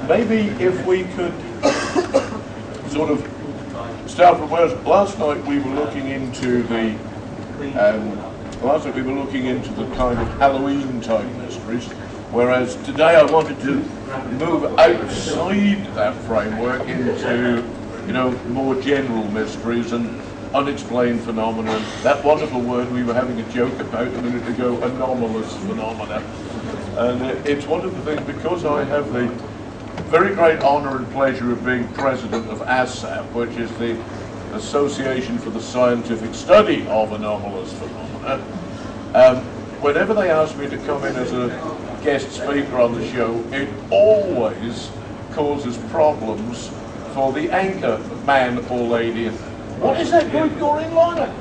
maybe if we could sort of start from where last night we were looking into the kind of Halloween type mysteries, whereas today I wanted to move outside that framework into, you know, more general mysteries and unexplained phenomena. That wonderful word we were having a joke about a minute ago, anomalous phenomena. And it's one of the things, because I have the very great honour and pleasure of being president of ASSAP, which is the Association for the Scientific Study of Anomalous Phenomena. Whenever they ask me to come in as a guest speaker on the show, it always causes problems for the anchor man or lady. What is that group you're in, Lionel?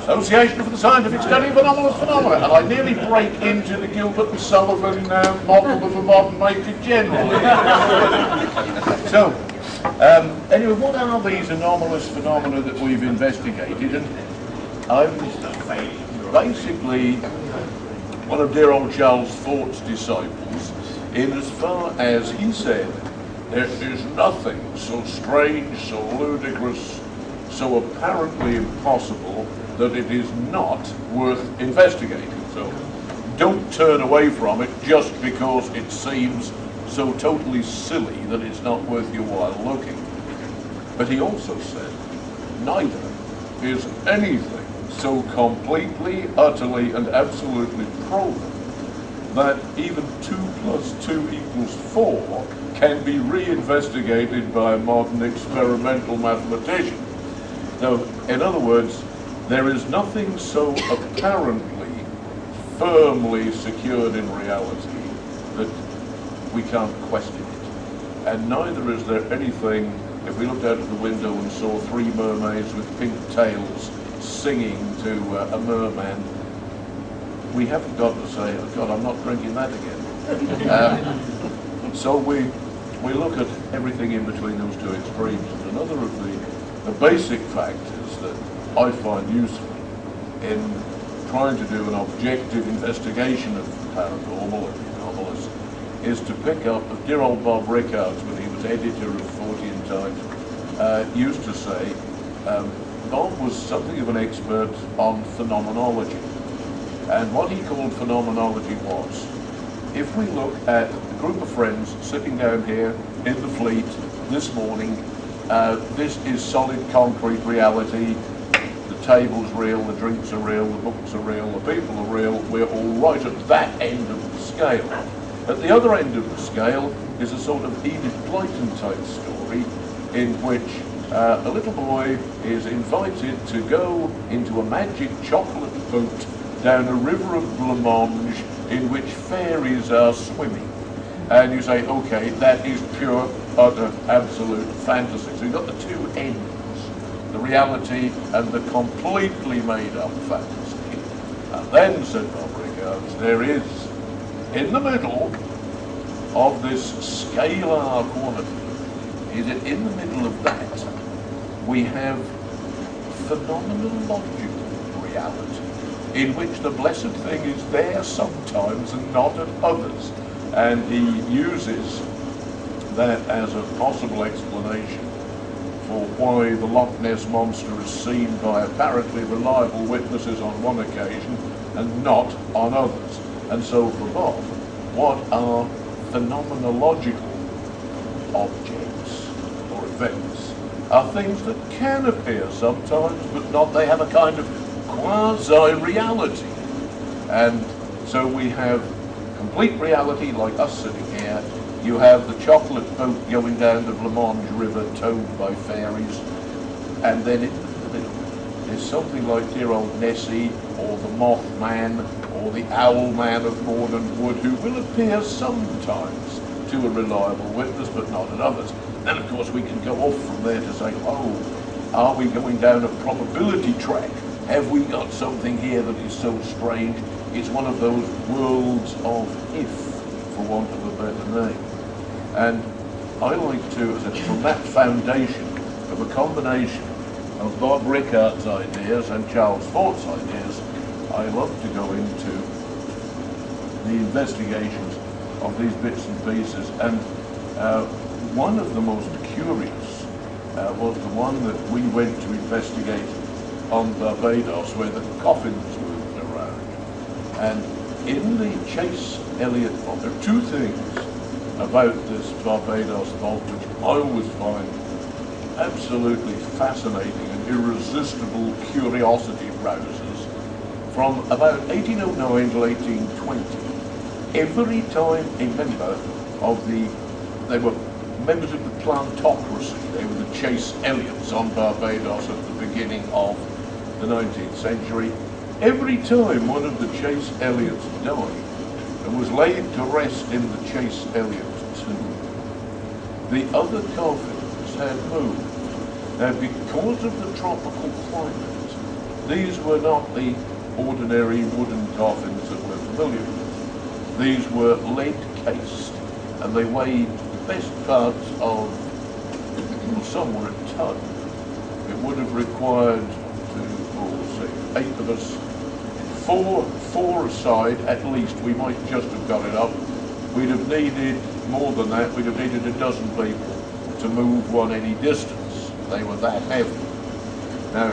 Association for the Scientific Study of Anomalous Phenomena. And I nearly break into the Gilbert and Sullivan model of a modern Major General. So, anyway, what are these anomalous phenomena that we've investigated? And I'm basically one of dear old Charles Fort's disciples, in as far as he said, there is nothing so strange, so ludicrous, so apparently impossible that it is not worth investigating. So don't turn away from it just because it seems so totally silly that it's not worth your while looking. But he also said, neither is anything so completely, utterly, and absolutely proven that even 2 + 2 = 4 can be re-investigated by a modern experimental mathematician. So, in other words, there is nothing so apparently firmly secured in reality that we can't question it. And neither is there anything, if we looked out of the window and saw 3 mermaids with pink tails singing to a merman, we haven't got to say, oh God, I'm not drinking that again. So we look at everything in between those 2 extremes. And another of the basic factors that I find useful in trying to do an objective investigation of the paranormal and the anomalous is to pick up, dear old Bob Rickards, when he was editor of Fortean Times, used to say, Bob was something of an expert on phenomenology. And what he called phenomenology was, if we look at a group of friends sitting down here in the Fleet this morning, this is solid concrete reality. The table's real, the drinks are real, the books are real, the people are real. We're all right at that end of the scale. At the other end of the scale is a sort of Edith Blyton type story in which a little boy is invited to go into a magic chocolate boat down a river of blancmange in which fairies are swimming. And you say, okay, that is pure, utter, absolute fantasy. So you've got the 2 ends, the reality and the completely made up fantasy. And then, said Bob Rickards, there is, in the middle of this scalar quantity, is it in the middle of that, we have phenomenological reality, in which the blessed thing is there sometimes and not at others. And he uses that as a possible explanation for why the Loch Ness Monster is seen by apparently reliable witnesses on one occasion and not on others. And so for Bob, what are phenomenological objects or events? Are things that can appear sometimes, but not, they have a kind of quasi-reality. And so we have complete reality like us sitting here. You have the chocolate boat going down the Blancmange River towed by fairies. And then in the middle, there's something like dear old Nessie or the Mothman or the Owl Man of Morden Wood, who will appear sometimes to a reliable witness, but not at others. Then, of course, we can go off from there to say, oh, are we going down a probability track? Have we got something here that is so strange? It's one of those worlds of if, for want of a better name. And I like to, as from that foundation of a combination of Bob Rickards' ideas and Charles Fort's ideas, I love to go into the investigations of these bits and pieces. And One of the most curious was the one that we went to investigate on Barbados, where the coffins moved around. And in the Chase Elliott vault, there are two things about this Barbados vault which I always find absolutely fascinating and irresistible curiosity rousers. From about 1809 to 1820, every time a member of they were members of the plantocracy, they were the Chase Elliots on Barbados at the beginning of the 19th century, every time one of the Chase Elliots died and was laid to rest in the Chase Elliott tomb, the other coffins had moved. Now, because of the tropical climate, these were not the ordinary wooden coffins that we're familiar with. These were lead cased, and they weighed the best parts of, well, some were a ton. It would have required, 8 of us, four aside at least. We might just have got it up. We'd have needed more than that. We'd have needed a dozen people to move one any distance. They were that heavy. Now,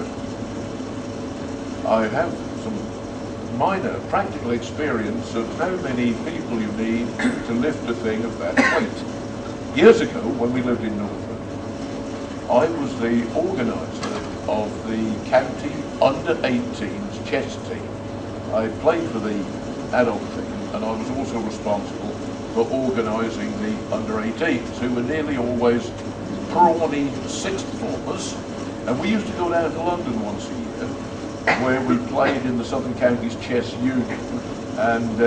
I have some minor practical experience of how many people you need to lift a thing of that weight. Years ago, when we lived in Norfolk, I was the organiser of the county under-18s chess team. I played for the adult team, and I was also responsible for organising the under-18s, who were nearly always prawny sixth formers. And we used to go down to London once a year, where we played in the Southern Counties Chess Union, and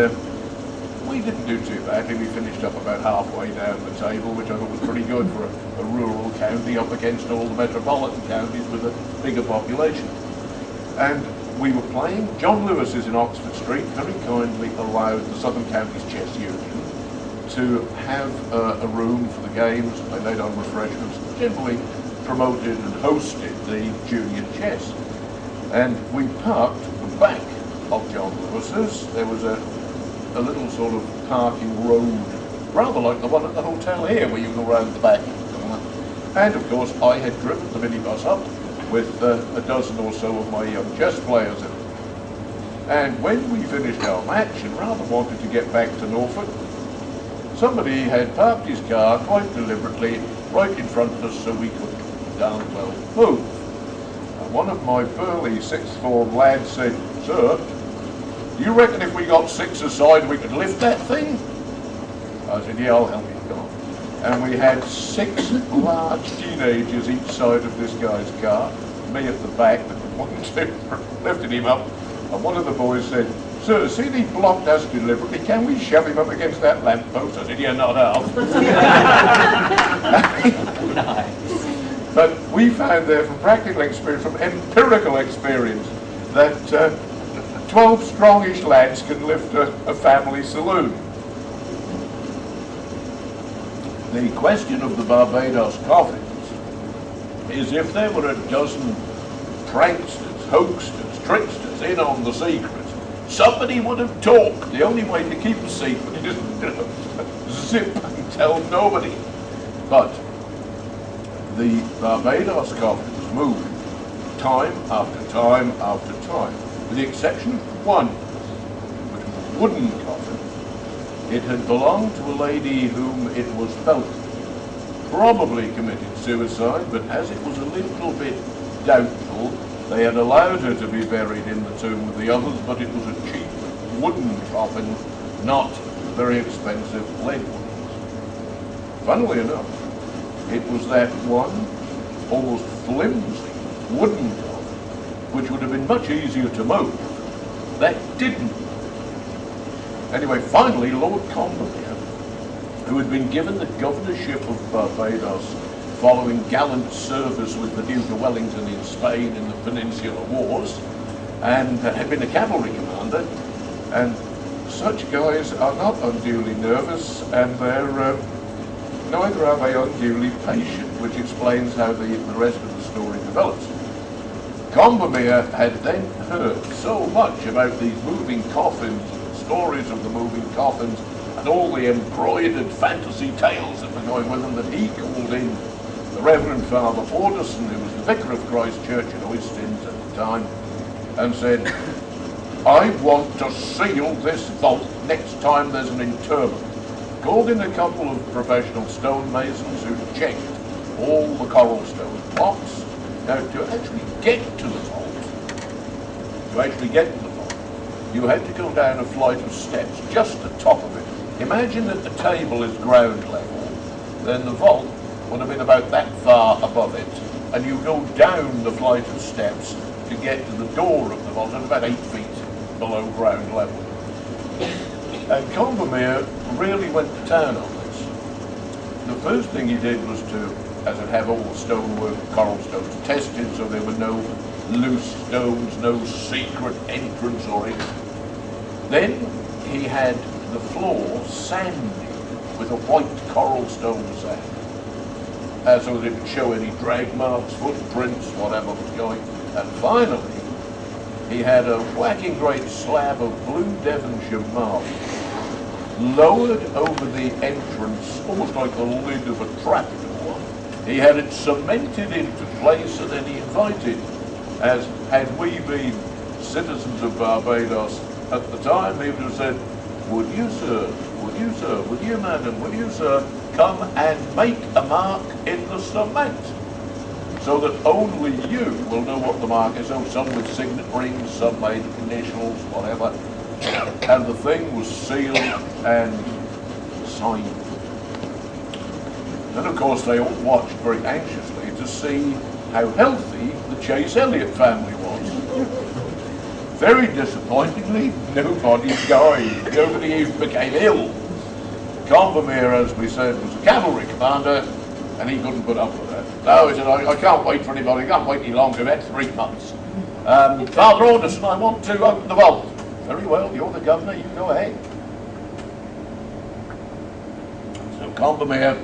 we didn't do too badly. We finished up about halfway down the table, which I thought was pretty good for a rural county up against all the metropolitan counties with a bigger population. And we were playing. John Lewis is in Oxford Street, very kindly allowed the Southern Counties Chess Union to have a room for the games. They laid on refreshments, generally promoted and hosted the junior chess. And we parked the back of John Lewis's. There was a little sort of parking road, rather like the one at the hotel here, where you go round the back. And of course, I had driven the minibus up with a dozen or so of my young chess players in it. And when we finished our match and rather wanted to get back to Norfolk, somebody had parked his car quite deliberately right in front of us so we could darn well move. And one of my burly sixth form lads said, "Sir, do you reckon if we got 6 aside we could lift that thing?" I said, "Yeah, I'll help you, come on." And we had 6 large teenagers each side of this guy's car, me at the back, that one two lifted him up, and one of the boys said, "Sir, see he blocked us deliberately, can we shove him up against that lamppost?" I said, "Yeah, not half." Nice. But we found there from practical experience, from empirical experience, that 12 strongish lads can lift a family saloon. The question of the Barbados coffins is if there were a dozen pranksters, hoaxers, tricksters in on the secret, somebody would have talked. The only way to keep a secret is zip and tell nobody. But the Barbados coffins moved time after time after time, with the exception of one, which was a wooden coffin. It had belonged to a lady whom it was felt probably committed suicide, but as it was a little bit doubtful, they had allowed her to be buried in the tomb with the others, but it was a cheap wooden coffin, not very expensive lead ones. Funnily enough, it was that one almost flimsy wooden coffin, which would have been much easier to move, that didn't. Anyway, finally, Lord Combermere, who had been given the governorship of Barbados following gallant service with the Duke of Wellington in Spain in the Peninsular Wars, and had been a cavalry commander, and such guys are not unduly nervous, and they're neither are they unduly patient, which explains how the rest of the story develops. Combermere had then heard so much about these moving coffins, stories of the moving coffins, and all the embroidered fantasy tales that were going with them, that he called in the Reverend Father Alderson, who was the Vicar of Christ Church in Oistins at the time, and said, I want to seal this vault next time there's an interment. Called in a couple of professional stonemasons who checked all the coral stone blocks. Now, to actually get to the vault, you had to go down a flight of steps, just the top of it. Imagine that the table is ground level, then the vault would have been about that far above it, and you go down the flight of steps to get to the door of the vault at about 8 feet below ground level. And Combermere really went to town on this. The first thing he did was to, as it have all the stonework, coral stones tested, so there were no loose stones, no secret entrance or anything. Then he had the floor sanded with a white coral stone sand, so that it would show any drag marks, footprints, whatever was going. And finally, he had a whacking great slab of blue Devonshire marble lowered over the entrance, almost like the lid of a trapdoor. He had it cemented into place, and then he invited, as had we been citizens of Barbados at the time, he would have said, would you, sir, would you, sir, would you, madam, would you, sir, come and make a mark in the cement, so that only you will know what the mark is. So some with signet rings, some made initials, whatever. And the thing was sealed and signed. And of course they all watched very anxiously to see how healthy the Chase Elliott family was. Very disappointingly, nobody died. Nobody even became ill. Combermere, as we said, was a cavalry commander, and he couldn't put up with that. No, he said, I can't wait for anybody, I can't wait any longer, that's 3 months. Father Alderson, I want to open the vault. Very well, you're the governor, you go ahead. So Combermere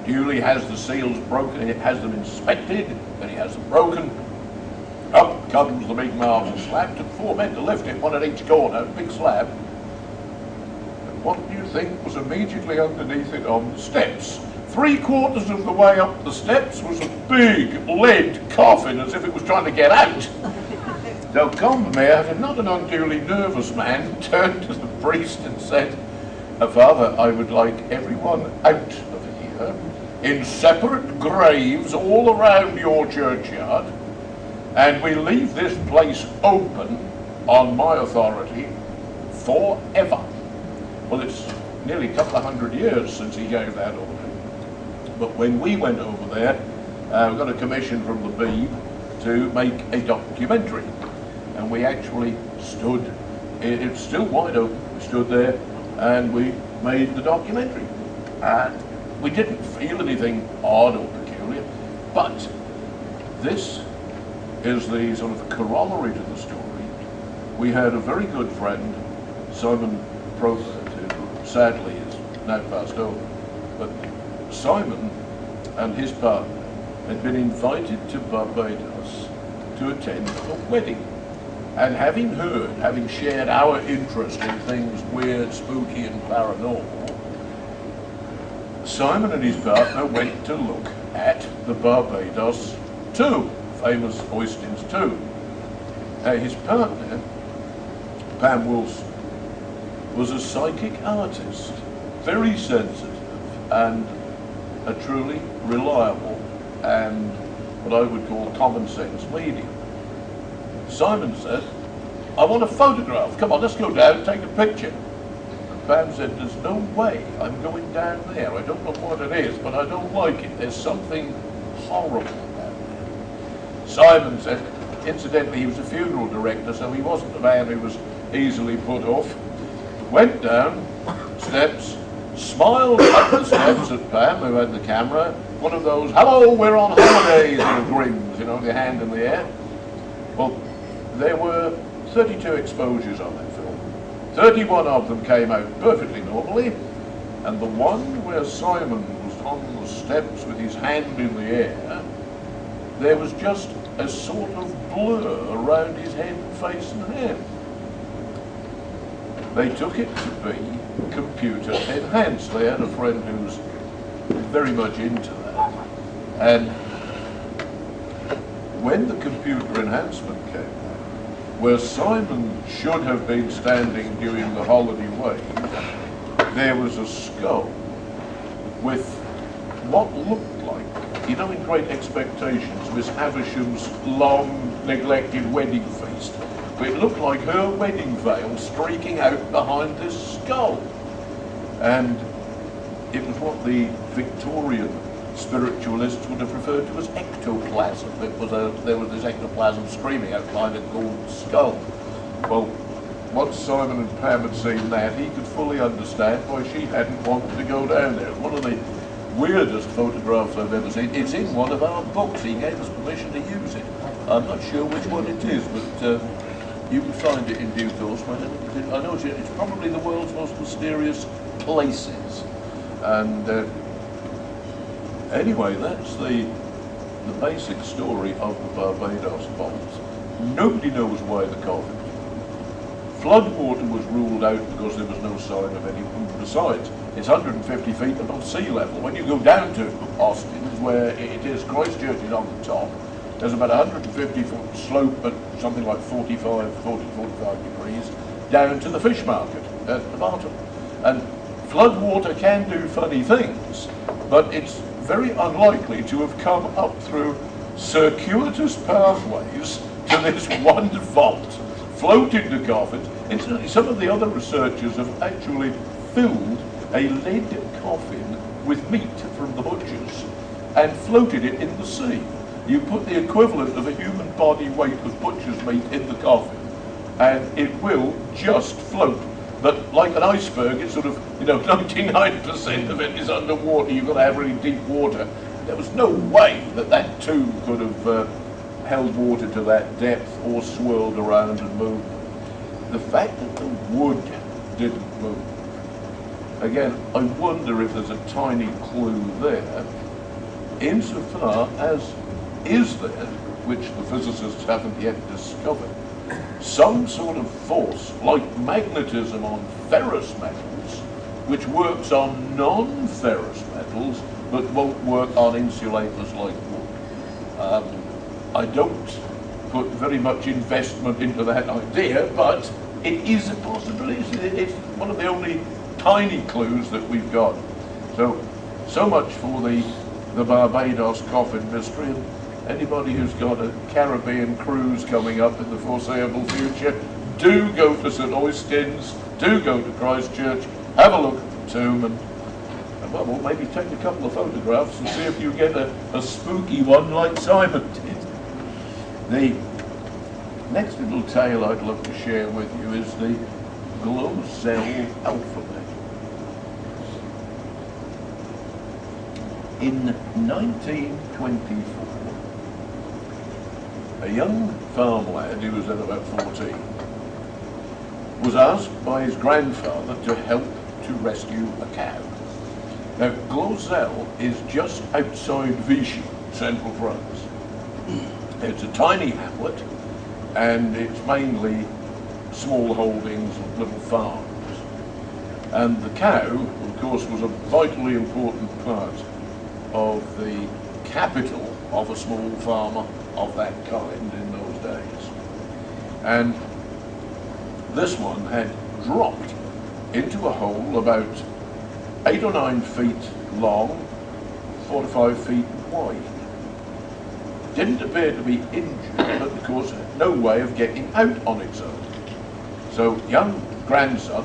duly has the seals broken, he has them inspected, then he has them broken. Up comes the big marble slab. Took 4 men to lift it, one at each corner, big slab. And what do you think was immediately underneath it on the steps? 3/4 of the way up the steps was a big lead coffin, as if it was trying to get out. So Combermere, not an unduly nervous man, turned to the priest and said, Father, I would like everyone out of here in separate graves all around your churchyard, and we leave this place open on my authority forever. Well, it's nearly a couple of 100 years since he gave that order. But when we went over there, we got a commission from the Beeb to make a documentary. And we actually stood, it's still wide open, we stood there and we made the documentary. And we didn't feel anything odd or peculiar, but this is the sort of corollary to the story. We had a very good friend, Simon Profert, who sadly is now passed over. But Simon and his partner had been invited to Barbados to attend a wedding. And having heard, having shared our interest in things weird, spooky and paranormal, Simon and his partner went to look at the Barbados tomb, famous Oistins tomb. His partner, Pam Wilson, was a psychic artist, very sensitive and a truly reliable and what I would call common sense medium. Simon said, I want a photograph. Come on, let's go down and take a picture. And Pam said, there's no way I'm going down there. I don't know what it is, but I don't like it. There's something horrible down there. Simon said, incidentally, he was a funeral director, so he wasn't a man who was easily put off. Went down steps, smiled up the steps at Pam, who had the camera, one of those, hello, we're on holidays, little grins, you know, with your hand in the air. Well, there were 32 exposures on that film. 31 of them came out perfectly normally, and the one where Simon was on the steps with his hand in the air, there was just a sort of blur around his head, face and hand. They took it to be computer enhanced. They had a friend who was very much into that. And when the computer enhancement came out, where Simon should have been standing during the holiday wave, there was a skull with what looked like, you know, in Great Expectations, Miss Havisham's long neglected wedding feast. But it looked like her wedding veil streaking out behind this skull. And it was what the Victorian spiritualists would have referred to as ectoplasm. There was this ectoplasm streaming out behind a gold skull. Well, once Simon and Pam had seen that, he could fully understand why she hadn't wanted to go down there. One of the weirdest photographs I've ever seen. It's in one of our books. He gave us permission to use it. I'm not sure which one it is, but you can find it in due course. I know it's probably the world's most mysterious places. And anyway, that's the basic story of the Barbados vaults. Nobody knows why the coffin. Floodwater was ruled out because there was no sign of any. Besides, it's 150 feet above sea level. When you go down to Austin, where it is, Christchurch is on the top. There's about 150-foot slope at something like 40, 45 degrees down to the fish market at the bottom. And floodwater can do funny things, but it's very unlikely to have come up through circuitous pathways to this one vault, floated the coffins. Incidentally, some of the other researchers have actually filled a lead coffin with meat from the butchers and floated it in the sea. You put the equivalent of a human body weight of butcher's meat in the coffin, and it will just float. But like an iceberg, it's sort of, 99% of it is underwater. You've got to have really deep water. There was no way that tomb could have held water to that depth or swirled around and moved. The fact that the wood didn't move, again, I wonder if there's a tiny clue there, insofar as is there, which the physicists haven't yet discovered, some sort of force, like magnetism on ferrous metals, which works on non-ferrous metals, but won't work on insulators like wood. I don't put very much investment into that idea, but it is a possibility. It's one of the only tiny clues that we've got. So much for the Barbados coffin mystery. And anybody who's got a Caribbean cruise coming up in the foreseeable future, do go to St. Austin's, do go to Christchurch, have a look at the tomb, and well, maybe take a couple of photographs and see if you get a spooky one like Simon did. The next little tale I'd love to share with you is the Glazel alphabet. In 1924, a young farm lad who was then about 14 was asked by his grandfather to help to rescue a cow. Now, Glazel is just outside Vichy, central France. It's a tiny hamlet, and it's mainly small holdings and little farms. And the cow, of course, was a vitally important part of the capital of a small farmer of that kind in those days. And this one had dropped into a hole about 8 or 9 feet long, 4 to 5 feet wide. Didn't appear to be injured, but of course had no way of getting out on its own. So young grandson,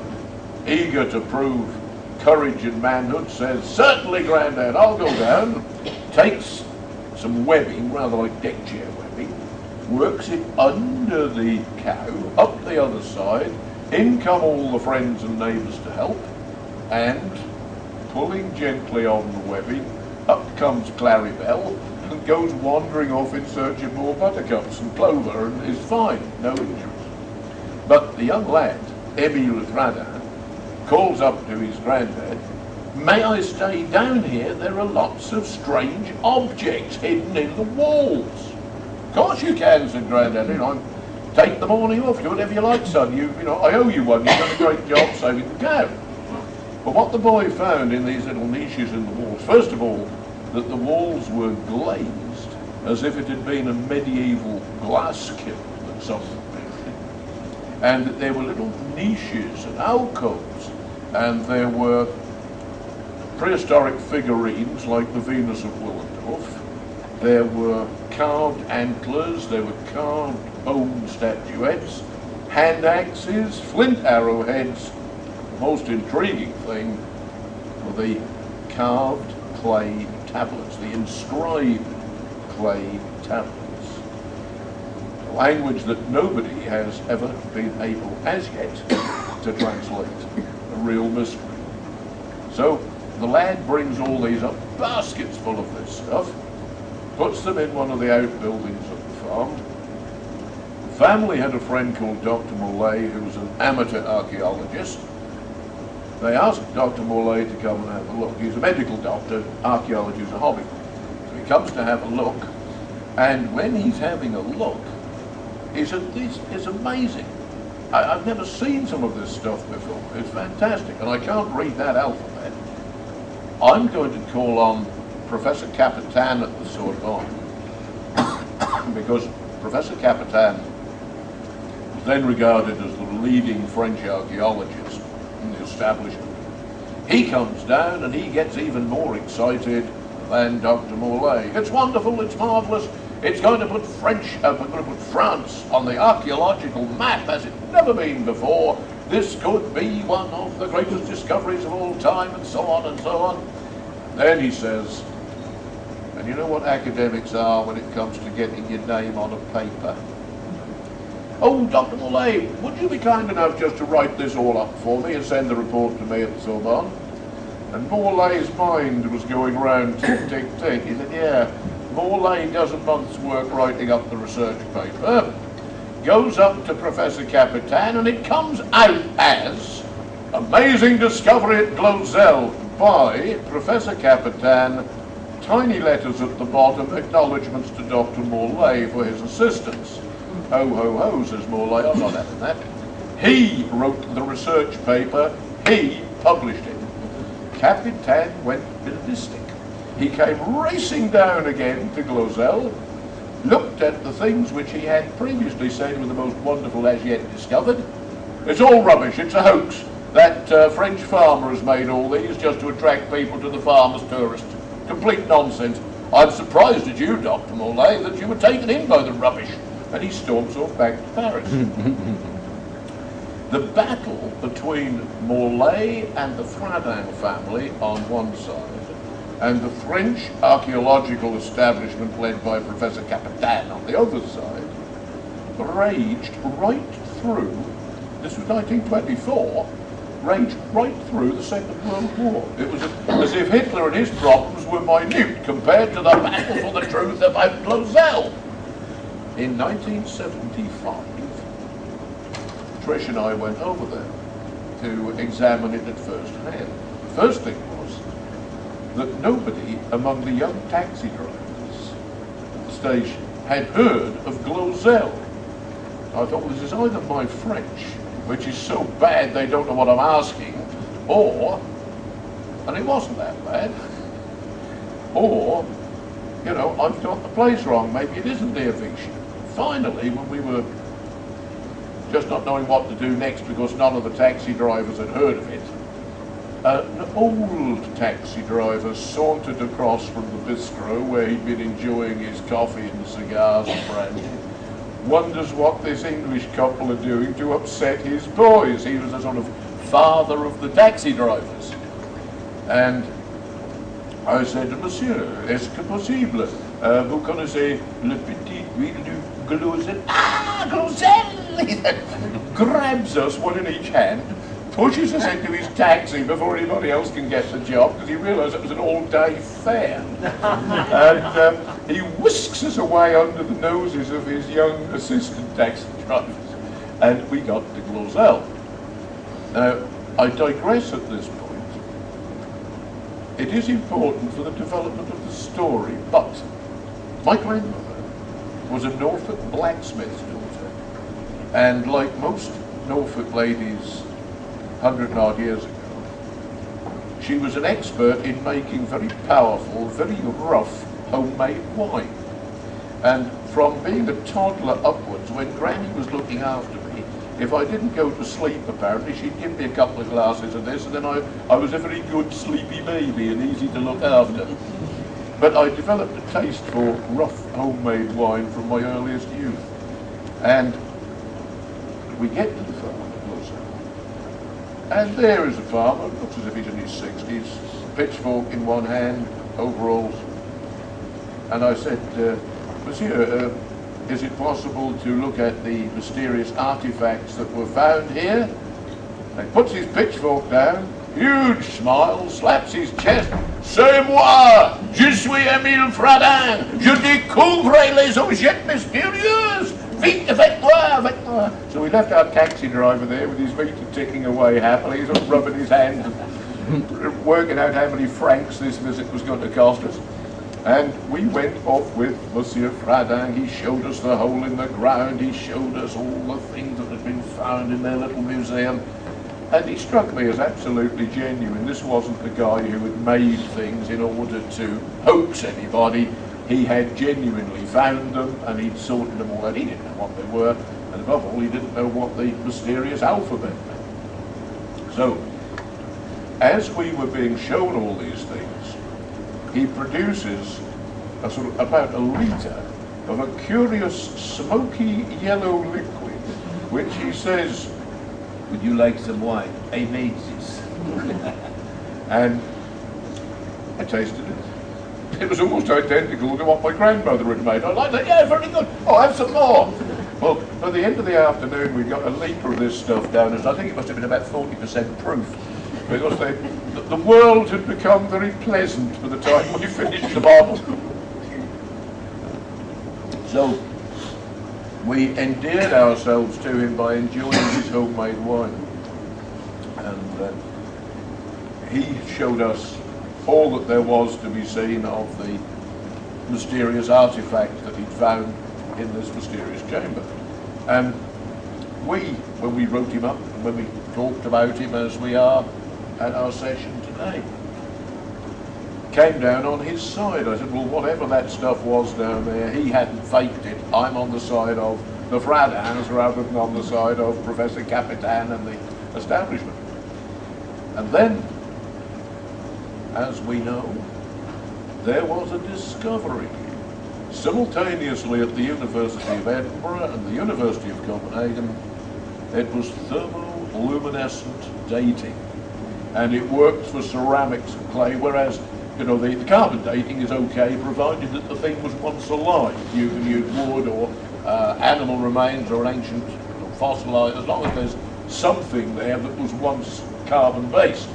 eager to prove courage and manhood, says, "Certainly, Grandad, I'll go down." Takes some webbing, rather like deck chair webbing, works it under the cow, up the other side, in come all the friends and neighbours to help, and pulling gently on the webbing, up comes Claribel, and goes wandering off in search of more buttercups and clover, and is fine, no injuries. But the young lad, Emile Radin, calls up to his granddad, "May I stay down here? There are lots of strange objects hidden in the walls." "Of course you can," said Grandad. "Take the morning off, do whatever you like, son. I owe you one. You've done a great job saving the cow." But what the boy found in these little niches in the walls, first of all, that the walls were glazed as if it had been a medieval glass kiln that someone built, and that there were little niches and alcoves, and there were prehistoric figurines like the Venus of Willendorf. There were carved antlers, there were carved bone statuettes, hand axes, flint arrowheads. The most intriguing thing were the carved clay tablets, the inscribed clay tablets. A language that nobody has ever been able as yet to translate. A real mystery. So the lad brings all these up, baskets full of this stuff, puts them in one of the outbuildings of the farm. The family had a friend called Dr. Morley, who was an amateur archaeologist. They asked Dr. Morley to come and have a look. He's a medical doctor, archaeology is a hobby. So he comes to have a look, and when he's having a look, he said, "This is amazing. I've never seen some of this stuff before. It's fantastic, and I can't read that alphabet. I'm going to call on Professor Capitan at the Sorbonne," because Professor Capitan was then regarded as the leading French archaeologist in the establishment. He comes down and he gets even more excited than Dr. Morley. "It's wonderful, it's marvellous, it's going to put France on the archaeological map as it's never been before. This could be one of the greatest discoveries of all time," and so on and so on. Then he says, "And you know what academics are when it comes to getting your name on a paper? Oh, Dr. Morley, would you be kind enough just to write this all up for me and send the report to me at the Sorbonne?" And Morley's mind was going round, tick, tick, tick. He said, "Yeah, Morley does a month's work writing up the research paper, goes up to Professor Capitan, and it comes out as amazing discovery at Glazel by Professor Capitan, tiny letters at the bottom, acknowledgements to Dr. Morley for his assistance." "Ho, ho, ho," says Morley, "I'm not having that. He wrote the research paper, he published it." Capitan went ballistic. He came racing down again to Glazel, looked at the things which he had previously said were the most wonderful as yet discovered. "It's all rubbish, it's a hoax. That French farmer has made all these just to attract people to the farm as tourists. Complete nonsense. I'm surprised at you, Dr. Morley, that you were taken in by the rubbish." And he storms off back to Paris. The battle between Morley and the Fradin family on one side, and the French archaeological establishment led by Professor Capitan on the other side, raged right through, this was 1924, raged right through the Second World War. It was as if Hitler and his problems were minute compared to the battle for the truth about Glazel. In 1975, Trish and I went over there to examine it at first hand. The first thing was that nobody among the young taxi drivers at the station had heard of Glazel. I thought, well, this is either my French, which is so bad they don't know what I'm asking, or, and it wasn't that bad, or, you know, I've got the place wrong, maybe it isn't near Vichy. Finally, when we were just not knowing what to do next because none of the taxi drivers had heard of it, an old taxi driver sauntered across from the bistro where he'd been enjoying his coffee and cigars and brandy, wonders what this English couple are doing to upset his boys. He was a sort of father of the taxi drivers. And I said, "Monsieur, est-ce que possible? Vous connaissez le petit ville du Glazel?" "Ah, Glazel!" He grabs us, one in each hand, pushes us into his taxi before anybody else can get the job, because he realised it was an all-day fair. And he whisks us away under the noses of his young assistant taxi drivers, and we got to Glazel. Now, I digress at this point. It is important for the development of the story, but my grandmother was a Norfolk blacksmith's daughter, and like most Norfolk ladies 100 and odd years ago, she was an expert in making very powerful, very rough homemade wine. And from being a toddler upwards, when Granny was looking after me, if I didn't go to sleep, apparently, she'd give me a couple of glasses of this, and then I was a very good sleepy baby and easy to look after. But I developed a taste for rough homemade wine from my earliest youth. And we get to the farm at Glazel, and there is a farmer, looks as if he's in his 60s, pitchfork in one hand, overalls. And I said, Monsieur, is it possible to look at the mysterious artifacts that were found here? And he puts his pitchfork down, huge smile, slaps his chest. C'est moi! Je suis Émile Fradin! Je découvre les objets mystérieux! Vite, avec moi, avec moi! So we left our taxi driver there with his meter ticking away happily, sort of rubbing his hands and working out how many francs this visit was going to cost us. And we went off with Monsieur Fradin. He showed us the hole in the ground, he showed us all the things that had been found in their little museum. And he struck me as absolutely genuine. This wasn't the guy who had made things in order to hoax anybody. He had genuinely found them and he'd sorted them all out. He didn't know what they were, and above all, he didn't know what the mysterious alphabet meant. So, as we were being shown all these things, he produces a sort of about a litre of a curious smoky yellow liquid, which he says, "Would you like some wine? I made this." And I tasted it. It was almost identical to what my grandmother had made. I liked it. Yeah, very good. Oh, have some more. Well, by the end of the afternoon, we got a litre of this stuff down us. I think it must have been about 40% proof, because the world had become very pleasant by the time we finished the bottle. So we endeared ourselves to him by enjoying his homemade wine. And he showed us all that there was to be seen of the mysterious artifact that he'd found in this mysterious chamber. And we, when we wrote him up, and when we talked about him as we are at our session today, came down on his side. I said, well, whatever that stuff was down there, he hadn't faked it. I'm on the side of the Fradins rather than on the side of Professor Capitan and the establishment. And then, as we know, there was a discovery simultaneously at the University of Edinburgh and the University of Copenhagen. It was thermoluminescent dating, and it works for ceramics and clay, whereas the carbon dating is okay, provided that the thing was once alive. You can use wood or animal remains or ancient fossilized, as long as there's something there that was once carbon-based.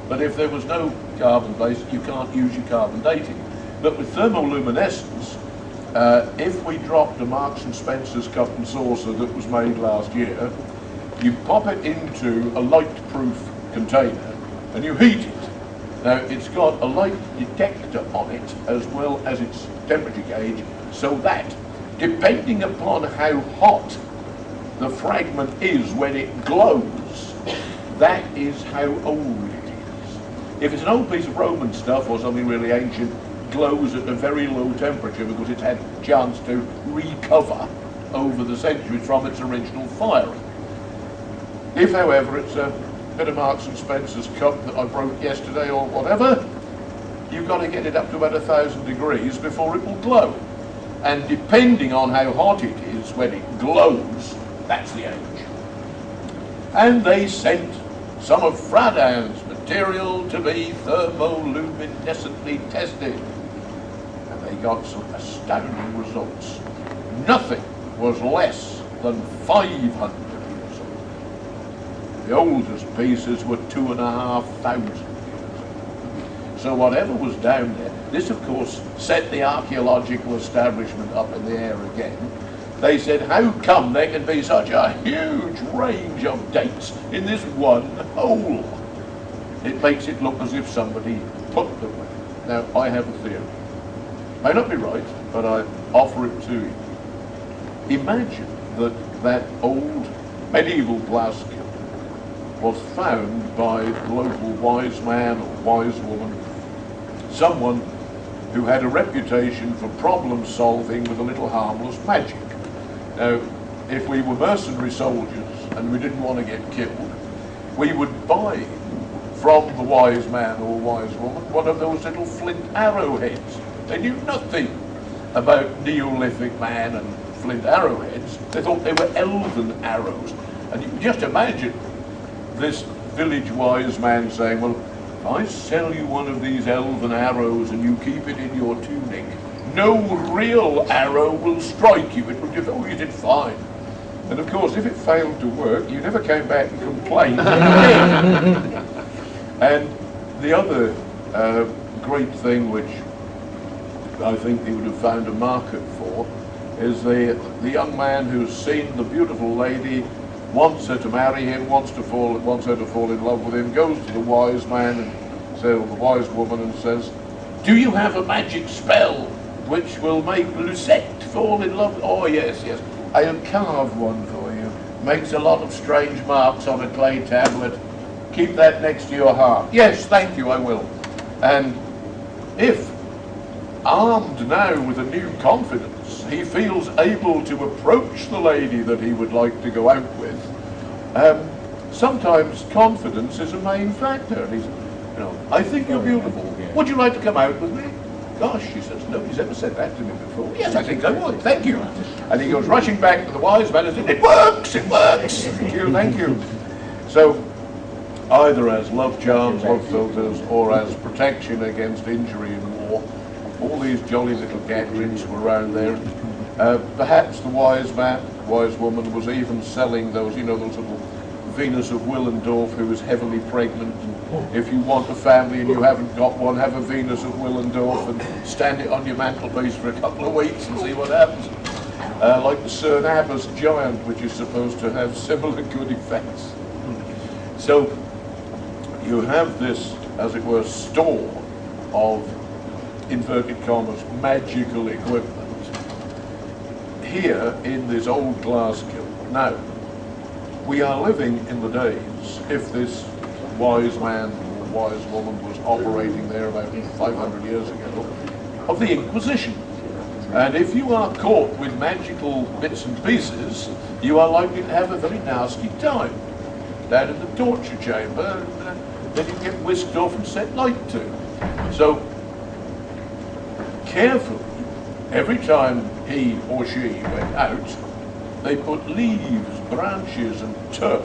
But if there was no carbon-based, you can't use your carbon dating. But with thermoluminescence, if we dropped a Marks and Spencer's cup and saucer that was made last year, you pop it into a light-proof container and you heat it. Now, it's got a light detector on it as well as its temperature gauge, so that, depending upon how hot the fragment is when it glows, that is how old it is. If it's an old piece of Roman stuff or something really ancient, glows at a very low temperature because it's had a chance to recover over the centuries from its original firing. If, however, it's a bit of Marks and Spencer's cup that I broke yesterday or whatever, you've got to get it up to about 1,000 degrees before it will glow. And depending on how hot it is when it glows, that's the age. And they sent some of Fradin's material to be thermoluminescently tested. And they got some astounding results. Nothing was less than 500. The oldest pieces were 2,500 years old. So whatever was down there, this of course set the archaeological establishment up in the air again. They said, how come there can be such a huge range of dates in this one hole? It makes it look as if somebody put them there. Now, I have a theory. May not be right, but I offer it to you. Imagine that old medieval glass kiln was found by the local wise man or wise woman, someone who had a reputation for problem solving with a little harmless magic. Now, if we were mercenary soldiers and we didn't want to get killed, we would buy from the wise man or wise woman one of those little flint arrowheads. They knew nothing about Neolithic man and flint arrowheads. They thought they were elven arrows. And you can just imagine this village wise man saying, well, if I sell you one of these elven arrows and you keep it in your tunic, no real arrow will strike you. It will just, oh, you did fine. And of course, if it failed to work, you never came back and complained. And the other great thing which I think they would have found a market for is the young man who's seen the beautiful lady, wants her to marry him, wants her to fall in love with him, goes to the wise man and the wise woman and says, do you have a magic spell which will make Lucette fall in love? Oh yes, yes. I have carved one for you. Makes a lot of strange marks on a clay tablet. Keep that next to your heart. Yes, thank you, I will. And if, armed now with a new confidence, he feels able to approach the lady that he would like to go out with, sometimes confidence is a main factor. He's, you know, I think you're beautiful. Would you like to come out with me? Gosh, she says, nobody's ever said that to me before. Yes, I think I would, thank you. And he goes rushing back to the wise man and says, it works, thank you, thank you. So, either as love charms, love filters, or as protection against injury in war, all these jolly little gadgets were around there. Perhaps the wise woman was even selling those, you know, those little Venus of Willendorf who is heavily pregnant. And if you want a family and you haven't got one, have a Venus of Willendorf and stand it on your mantelpiece for a couple of weeks and see what happens. Like the Cern Abbas giant, which is supposed to have similar good effects. So you have this, as it were, store of, inverted commas, magical equipment here in this old glass kiln. Now, we are living in the days, if this wise man or wise woman was operating there about 500 years ago, of the Inquisition. And if you are caught with magical bits and pieces, you are likely to have a very nasty time down in the torture chamber, and then you get whisked off and set light to. So, carefully, every time he or she went out, they put leaves, branches and turf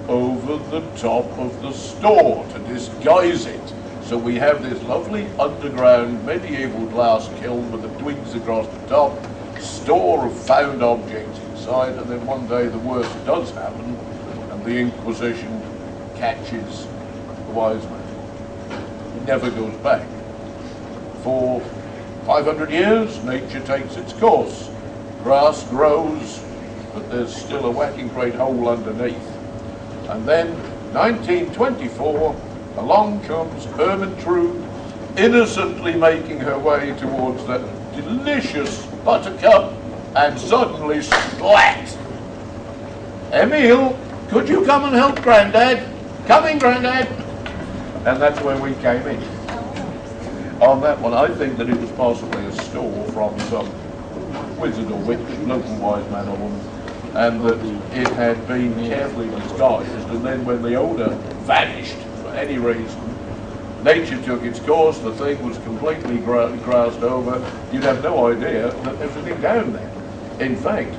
over the top of the store to disguise it. So we have this lovely underground medieval glass kiln with the twigs across the top, store of found objects inside, and then one day the worst does happen and the Inquisition catches the wise man. He never goes back. For 500 years, nature takes its course. Grass grows, but there's still a whacking great hole underneath. And then, 1924, along comes Ermentrude, innocently making her way towards that delicious buttercup, and suddenly, splat! Emile, could you come and help Grandad? Coming, Grandad! And that's where we came in. On that one, I think that it was possibly a store from some wizard or witch, local wise man or woman, and that it had been carefully disguised, and then when the odour vanished for any reason, nature took its course, the thing was completely grassed over, you'd have no idea that there was anything down there. In fact,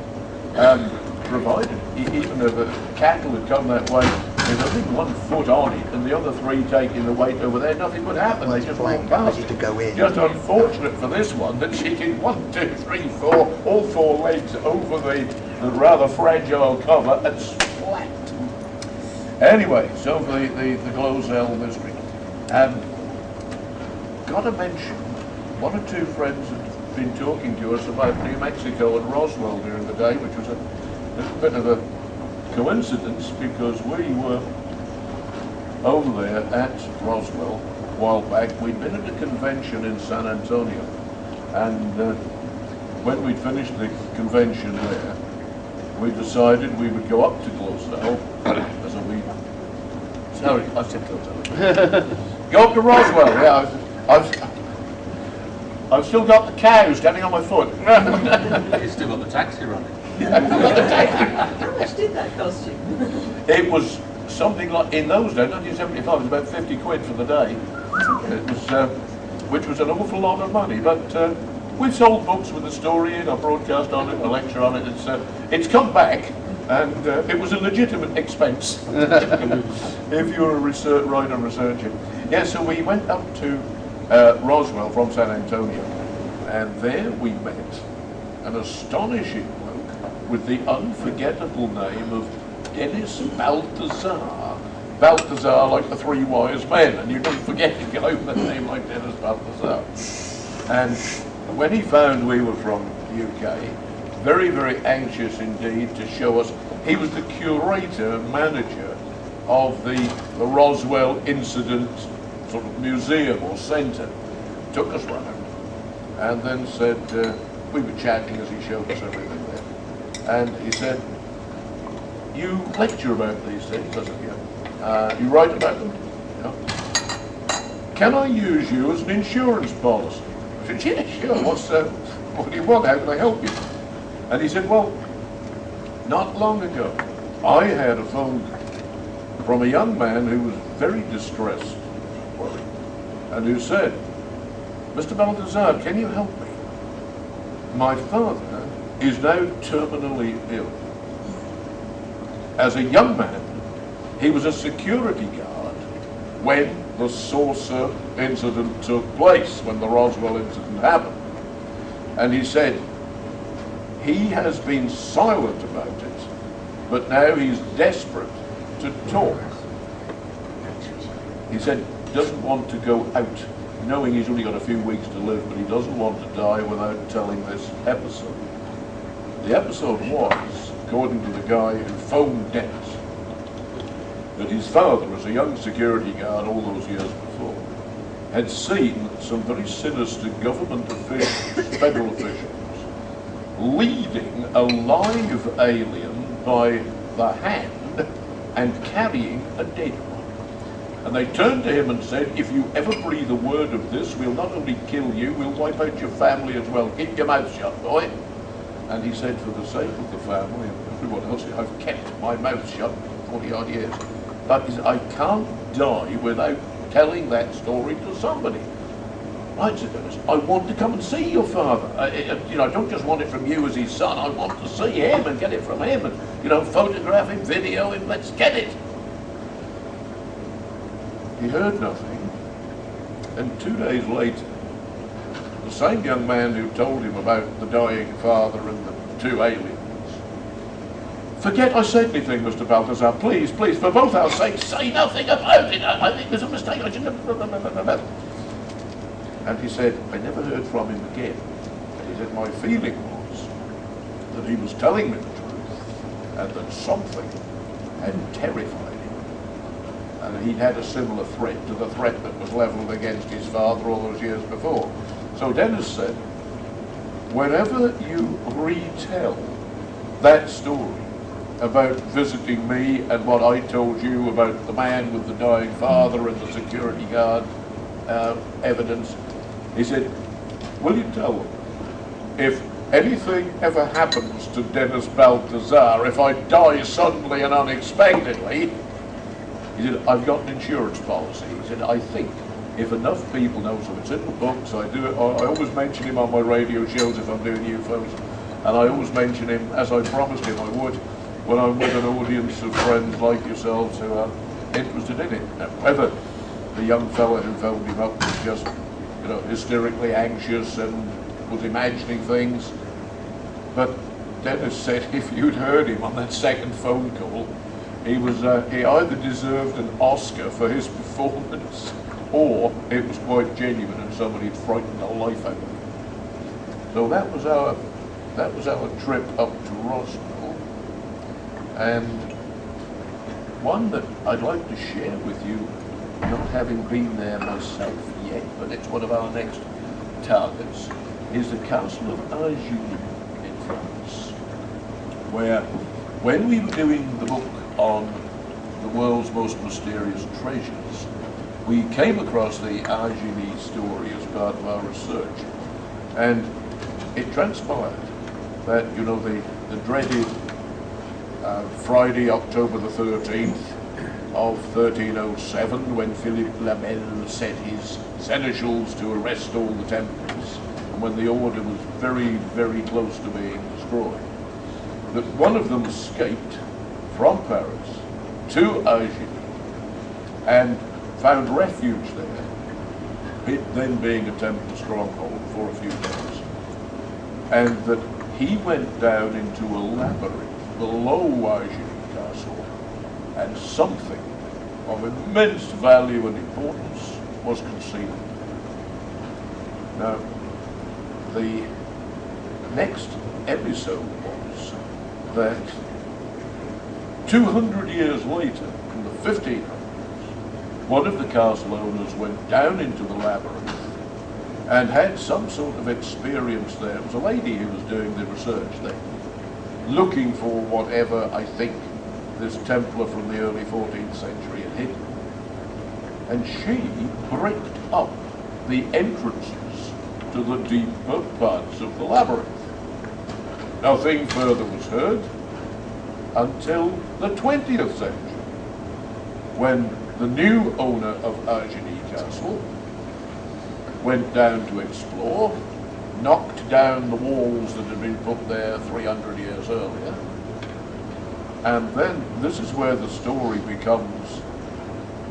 provided even if a cattle had come that way, there's only 1 foot on it, and the other 3 taking the weight over there, nothing would happen. They just walked past it. To go in. Just unfortunate for this one that she did 1, 2, 3, 4, all 4 legs over the rather fragile cover and splat. Anyway, so for the Glazel mystery. Got to mention, 1 or 2 friends had been talking to us about New Mexico and Roswell during the day, which was a little bit of a coincidence because we were over there at Roswell a while back. We'd been at a convention in San Antonio, and when we'd finished the convention there, we decided we would go up to Glazel, so we Sorry, I said Glazel. Go up to Roswell. Yeah, I've still got the cow standing on my foot. You still got the taxi running. How much did that cost you? It was something like, in those days, 1975, it was about 50 quid for the day. It was, which was an awful lot of money. But we've sold books with the story in, I broadcast on it, a lecture on it. It's come back, and it was a legitimate expense if you're a researcher. Yeah, so we went up to Roswell from San Antonio, and there we met an astonishing bloke with the unforgettable name of Dennis Balthazar. Balthazar like the three wise men, and you don't forget a guy with a name like Dennis Balthazar. And when he found we were from the UK, very, very anxious indeed to show us, he was the curator, manager of the Roswell Incident sort of museum or centre, took us round and then said, we were chatting as he showed us everything there, and he said, you lecture about these things? I said, yeah. You write about them? Yeah. Can I use you as an insurance policy? I said, yeah, sure, what do you want, how can I help you? And he said, well, not long ago I had a phone call from a young man who was very distressed, worried, and who said, Mr. Balthazar, can you help me? My father is now terminally ill. As a young man, he was a security guard when the saucer incident took place, when the Roswell incident happened. And he said, he has been silent about it, but now he's desperate to talk. He said, doesn't want to go out, knowing he's only got a few weeks to live, but he doesn't want to die without telling this episode. The episode was, according to the guy who phoned Dennis, that his father, as a young security guard all those years before, had seen some very sinister government officials, federal officials, leading a live alien by the hand and carrying a dead one. And they turned to him and said, if you ever breathe a word of this, we'll not only kill you, we'll wipe out your family as well. Keep your mouth shut, boy. And he said, for the sake of the family and everyone else, I've kept my mouth shut for 40 odd years. But he said, I can't die without telling that story to somebody. Right, said Dennis, I want to come and see your father. I don't just want it from you as his son. I want to see him and get it from him and, photograph him, video him, let's get it. He heard nothing, and 2 days later, the same young man who told him about the dying father and the two aliens, forget I said anything, Mr. Balthazar, please, for both our sakes, say nothing about it. I think there's a mistake, I shouldn't have... And he said, I never heard from him again. And he said, my feeling was that he was telling me the truth, and that something had terrified him. And he'd had a similar threat to the threat that was levelled against his father all those years before. So Dennis said, whenever you retell that story about visiting me and what I told you about the man with the dying father and the security guard evidence, he said, will you tell them, if anything ever happens to Dennis Balthazar, if I die suddenly and unexpectedly, he said, I've got an insurance policy. He said, I think if enough people know, so it's in the books, I always mention him on my radio shows if I'm doing UFOs, and I always mention him, as I promised him I would, when I'm with an audience of friends like yourselves who are interested in it. Now, whether the young fella who phoned him up was just, hysterically anxious and was imagining things, but Dennis said if you'd heard him on that second phone call, he either deserved an Oscar for his performance, or it was quite genuine and somebody had frightened the life out of him. So that was our trip up to Roswell, and one that I'd like to share with you, not having been there myself yet, but it's one of our next targets, is the Castle of Arg in France, where when we were doing the book on the world's most mysterious treasures. We came across the Argini story as part of our research, and it transpired that, you know, the dreaded Friday, October the 13th of 1307, when Philippe le Bel set his seneschals to arrest all the Templars, and when the order was very, very close to being destroyed, that one of them escaped from Paris to Argini and found refuge there, it then being a Templar stronghold for a few days, and that he went down into a labyrinth below Argini Castle, and something of immense value and importance was concealed. Now, the next episode was that 200 years later, in the 1500s, one of the castle owners went down into the labyrinth and had some sort of experience there. It was a lady who was doing the research there, looking for whatever, I think, this Templar from the early 14th century had hidden. And she bricked up the entrances to the deeper parts of the labyrinth. Nothing further was heard until the 20th century, when the new owner of Argini Castle went down to explore, knocked down the walls that had been put there 300 years earlier, and then this is where the story becomes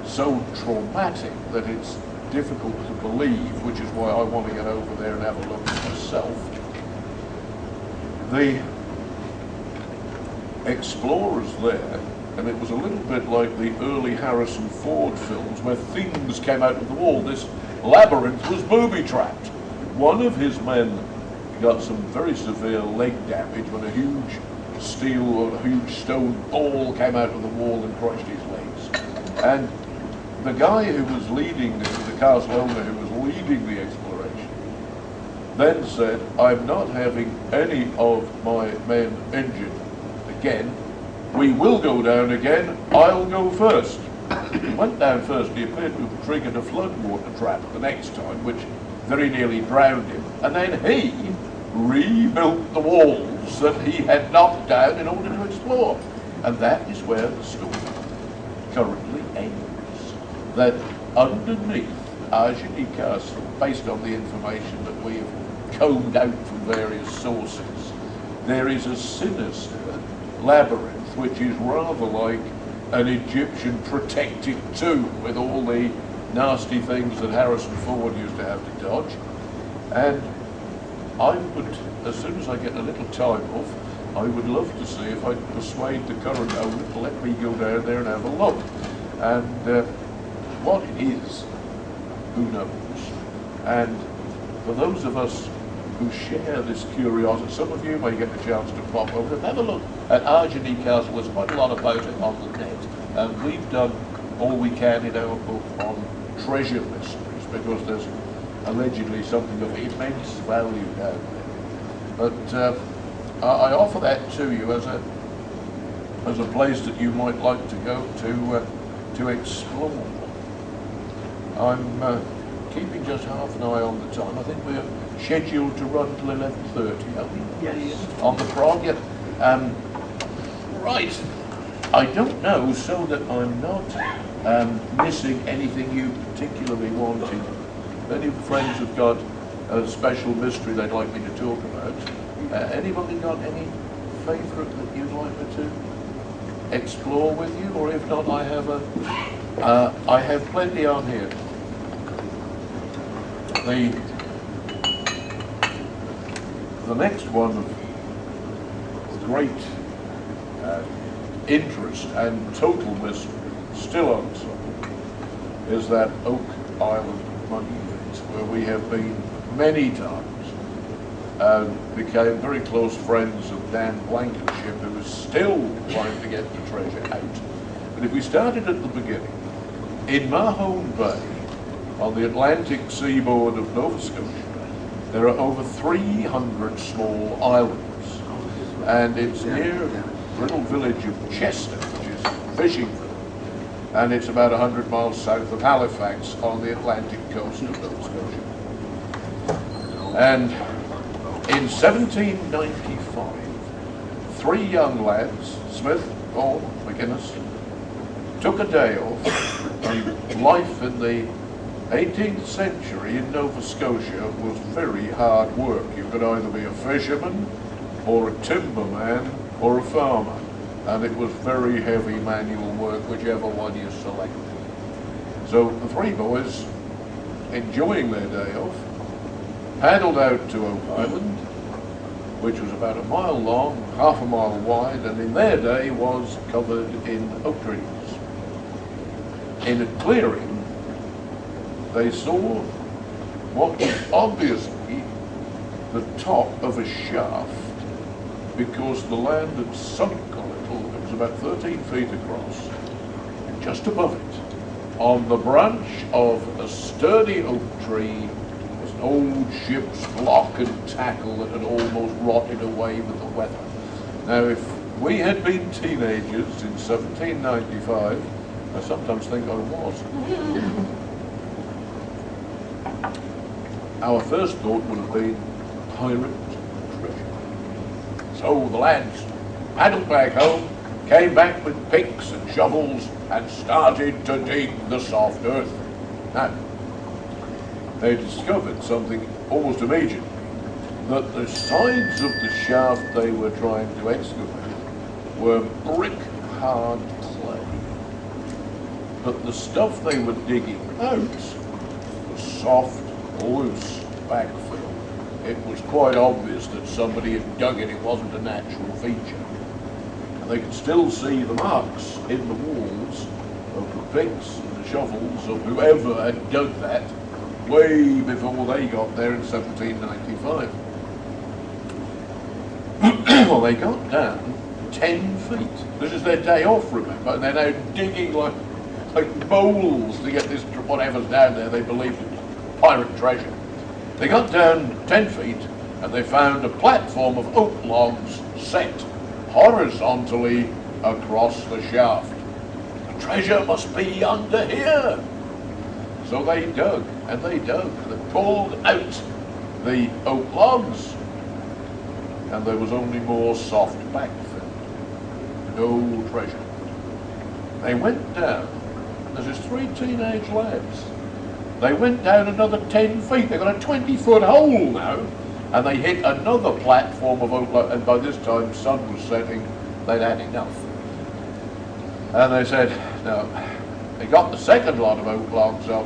so traumatic that it's difficult to believe, which is why I want to get over there and have a look at myself. The explorers there, and it was a little bit like the early Harrison Ford films where things came out of the wall. This labyrinth was booby-trapped. One of his men got some very severe leg damage when a huge steel or a huge stone ball came out of the wall and crushed his legs. And the guy who was leading, the castle owner who was leading the exploration, then said, "I'm not having any of my men injured again. We will go down again. I'll go first." He went down first. He appeared to have triggered a floodwater trap the next time, which very nearly drowned him. And then he rebuilt the walls that he had knocked down in order to explore. And that is where the story currently ends. That underneath Argini Castle, based on the information that we have combed out from various sources, there is a sinister labyrinth which is rather like an Egyptian protected tomb with all the nasty things that Harrison Ford used to have to dodge. And I would, as soon as I get a little time off, I would love to see if I could persuade the current owner to let me go down there and have a look. And what it is, who knows? And for those of us who share this curiosity, some of you may get a chance to pop over and have a look at Argini Castle. There's quite a lot about it on the net. And we've done all we can in our book on treasure mysteries, because there's allegedly something of immense value down there. But I offer that to you as a place that you might like to go to explore. I'm keeping just half an eye on the time. I think we're scheduled to run till 11:30, are we? Yes. On the prog, yeah. Right. I don't know, so that I'm not missing anything you particularly wanted. If any friends have got a special mystery they'd like me to talk about, anybody got any favourite that you'd like me to explore with you? Or if not, I have plenty on here. The next one of great interest and total mystery, still unsolved, is that Oak Island money pit, where we have been many times, became very close friends of Dan Blankenship, who is still trying to get the treasure out. But if we started at the beginning, in Mahone Bay, on the Atlantic seaboard of Nova Scotia, there are over 300 small islands, and it's near the little village of Chester, which is a fishing village. and it's about 100 miles south of Halifax on the Atlantic coast of Nova Scotia. And in 1795, 3 young lads, Smith, Vaughan, McInnes, took a day off, and life in the 18th century in Nova Scotia was very hard work. You could either be a fisherman, or a timberman, or a farmer, and it was very heavy manual work, whichever one you selected. So the 3 boys, enjoying their day off, paddled out to Oak Island, which was about a mile long, half a mile wide, and in their day was covered in oak trees. In a clearing, they saw what was obviously the top of a shaft, because the land had sunk a little. It was about 13 feet across, and just above it, on the branch of a sturdy oak tree, was an old ship's block and tackle that had almost rotted away with the weather. Now, if we had been teenagers in 1795, I sometimes think I was, our first thought would have been pirate treasure. So the lads paddled back home, came back with picks and shovels, and started to dig the soft earth. Now, they discovered something almost immediately, that the sides of the shaft they were trying to excavate were brick-hard clay. But the stuff they were digging out was soft, loose backfill. It was quite obvious that somebody had dug it. It wasn't a natural feature. And they could still see the marks in the walls of the picks and the shovels of whoever had dug that way before they got there in 1795. Well, they got down 10 feet. This is their day off, remember, and they're now digging like bowls to get this, whatever's down there. They believed it was pirate treasure. They got down 10 feet, and they found a platform of oak logs set horizontally across the shaft. The treasure must be under here. So they dug, and they dug. They pulled out the oak logs, and there was only more soft backfill. No treasure. They went down. This is 3 teenage lads. They went down another 10 feet. They got a 20-foot hole now, and they hit another platform of oak logs, and by this time, sun was setting. They'd had enough. And they said, no. They got the second lot of oak logs up.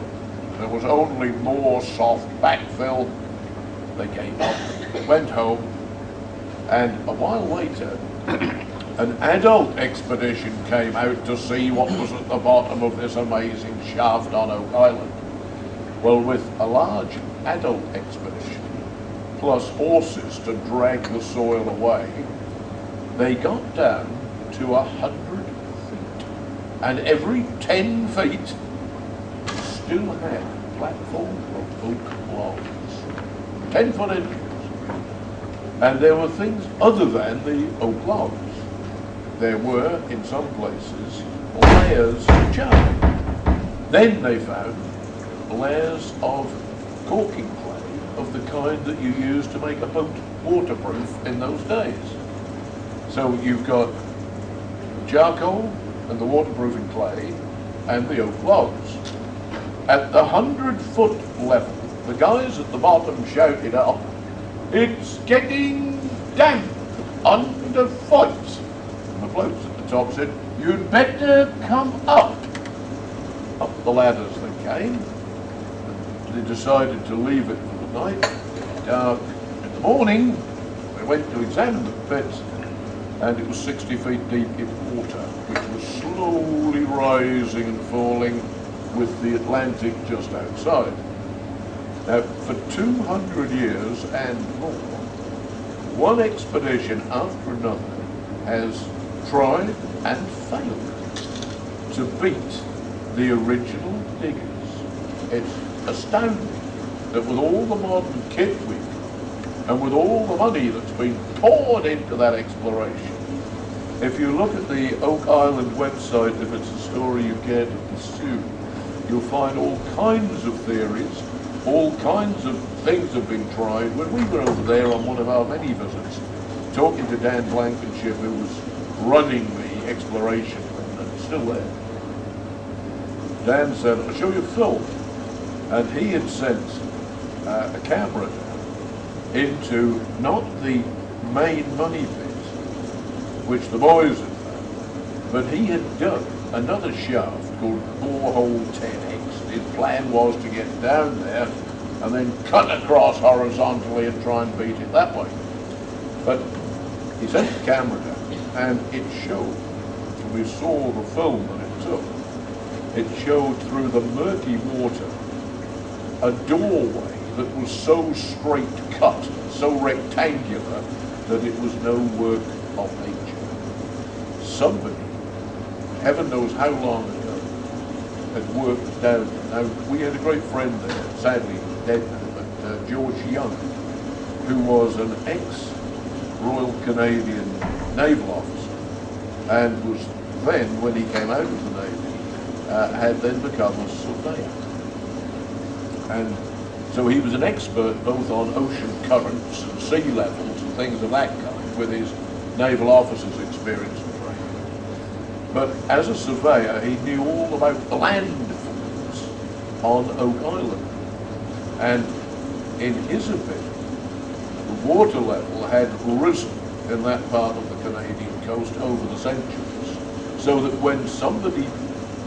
There was only more soft backfill. They gave up, went home, and a while later, an adult expedition came out to see what was at the bottom of this amazing shaft on Oak Island. Well, with a large adult expedition, plus horses to drag the soil away, they got down to 100 feet. And every 10 feet, still had a platform of oak logs. 10-foot inches. And there were things other than the oak logs. There were, in some places, layers of charcoal. Then they found layers of caulking clay of the kind that you use to make a boat waterproof in those days. So you've got charcoal and the waterproofing clay and the oak logs. At the 100-foot level, the guys at the bottom shouted up, "It's getting damp underfoot." And the blokes at the top said, "You'd better come up." Up the ladders they came. They decided to leave it for the night. It was dark. In the morning, they went to examine the pit, and it was 60 feet deep in water, which was slowly rising and falling with the Atlantic just outside. Now, for 200 years and more, one expedition after another has tried and failed to beat the original diggers. It's astounding that with all the modern kit we've got, and with all the money that's been poured into that exploration, if you look at the Oak Island website, if it's a story you care to pursue, you'll find all kinds of theories, all kinds of things have been tried. When we were over there on one of our many visits, talking to Dan Blankenship, who was running the exploration, and still there, Dan said, I'll show you a film. And he had sent a camera down into not the main money pit, which the boys had found, but he had dug another shaft called Borehole 10X. His plan was to get down there and then cut across horizontally and try and beat it that way. But he sent the camera down, and it showed, we saw the film that it took, it showed through the murky water a doorway that was so straight cut, so rectangular, that it was no work of nature. Somebody, heaven knows how long ago, had worked down. Now, we had a great friend there, sadly dead now, but George Young, who was an ex-Royal Canadian naval officer, and was then, when he came out of the Navy, had then become a surveyor. And so he was an expert both on ocean currents and sea levels and things of that kind, with his naval officer's experience and training. But as a surveyor, he knew all about the landforms on Oak Island. And in his opinion, the water level had risen in that part of the Canadian coast over the centuries, so that when somebody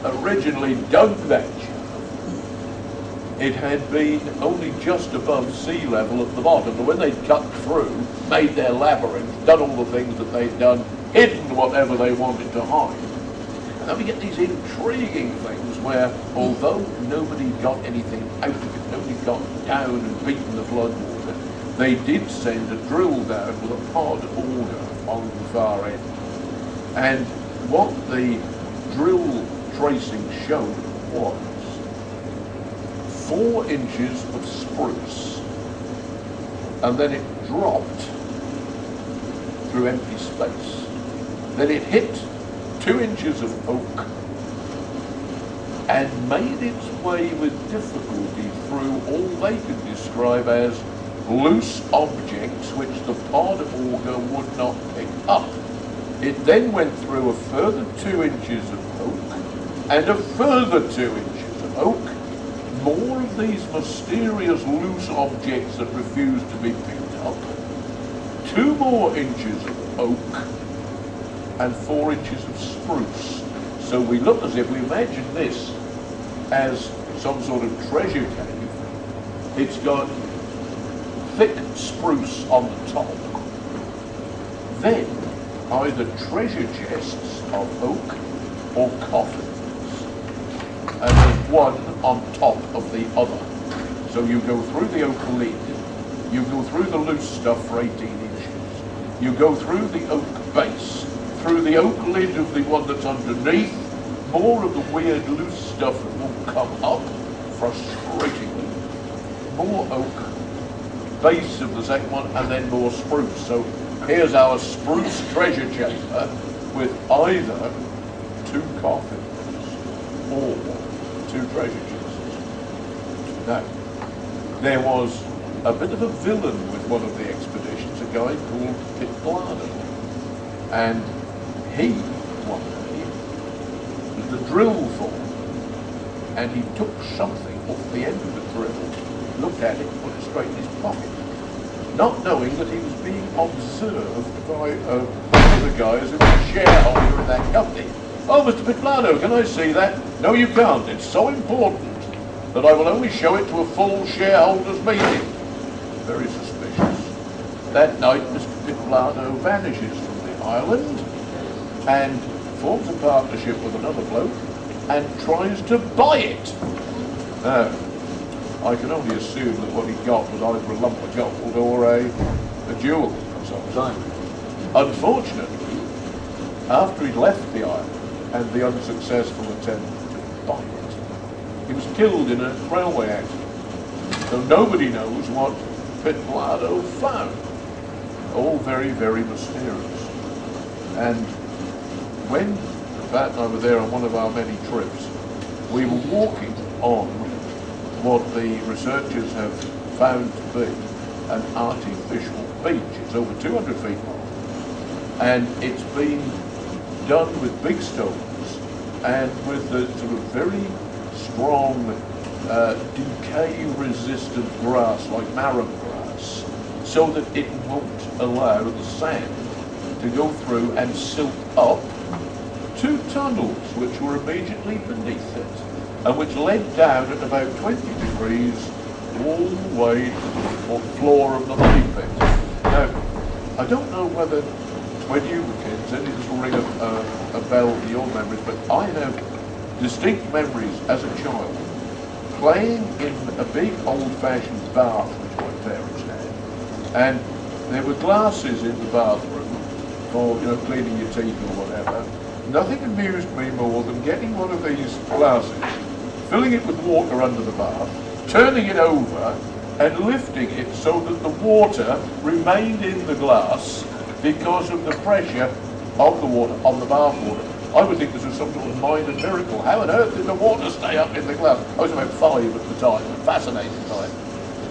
originally dug that shaft, it had been only just above sea level at the bottom. And when they'd cut through, made their labyrinth, done all the things that they'd done, hidden whatever they wanted to hide. And then we get these intriguing things where, although nobody got anything out of it, nobody got down and beaten the floodwater, they did send a drill down with a pod auger on the far end. And what the drill tracing showed was 4 inches of spruce, and then it dropped through empty space. Then it hit 2 inches of oak and made its way with difficulty through all they could describe as loose objects which the pod auger would not pick up. It then went through a further 2 inches of oak and a further 2 inches of oak. More of these mysterious loose objects that refused to be picked up, 2 more inches of oak, and 4 inches of spruce. So we look as if we imagine this as some sort of treasure cave. It's got thick spruce on the top, then either treasure chests of oak or coffins. And there's one on top of the other. So you go through the oak lid, you go through the loose stuff for 18 inches, you go through the oak base, through the oak lid of the one that's underneath, more of the weird loose stuff that will come up, frustratingly, more oak, base of the second one, and then more spruce. So here's our spruce treasure chamber with either 2 coffins or 2 treasure chests. Now, there was a bit of a villain with one of the expeditions, a guy called Pembroke, and he, one day, was the drill foreman, and he took something off the end of the drill, looked at it, put it straight in his pocket, not knowing that he was being observed by one of the guys who was a shareholder in that company. Oh, Mr. Pembroke, can I see that? No, you can't. It's so important that I will only show it to a full shareholders meeting. Very suspicious. That night, Mr. Pembroke vanishes from the island and forms a partnership with another bloke and tries to buy it. Now, I can only assume that what he got was either a lump of gold or a jewel of some kind. Unfortunately, after he'd left the island and the unsuccessful attempt to buy it, he was killed in a railway accident. So nobody knows what Pembroke found. All very, very mysterious. And when Pat and I were there on one of our many trips, we were walking on what the researchers have found to be an artificial beach. It's over 200 feet long, and it's been done with big stones and with a sort of very strong decay-resistant grass, like marram grass, so that it won't allow the sand to go through and silt up two tunnels which were immediately beneath it and which led down at about 20 degrees all the way to the floor of the money pit. Now, I don't know whether when you were kids, and this will ring a bell to your memories, but I have distinct memories as a child playing in a big old-fashioned bath which my parents had, and there were glasses in the bathroom for, you know, cleaning your teeth or whatever. Nothing amused me more than getting one of these glasses, filling it with water under the bath, turning it over and lifting it so that the water remained in the glass because of the pressure of the water, on the bath water. I would think this was some sort of minor miracle. How on earth did the water stay up in the glass? I was about 5 at the time, fascinating time.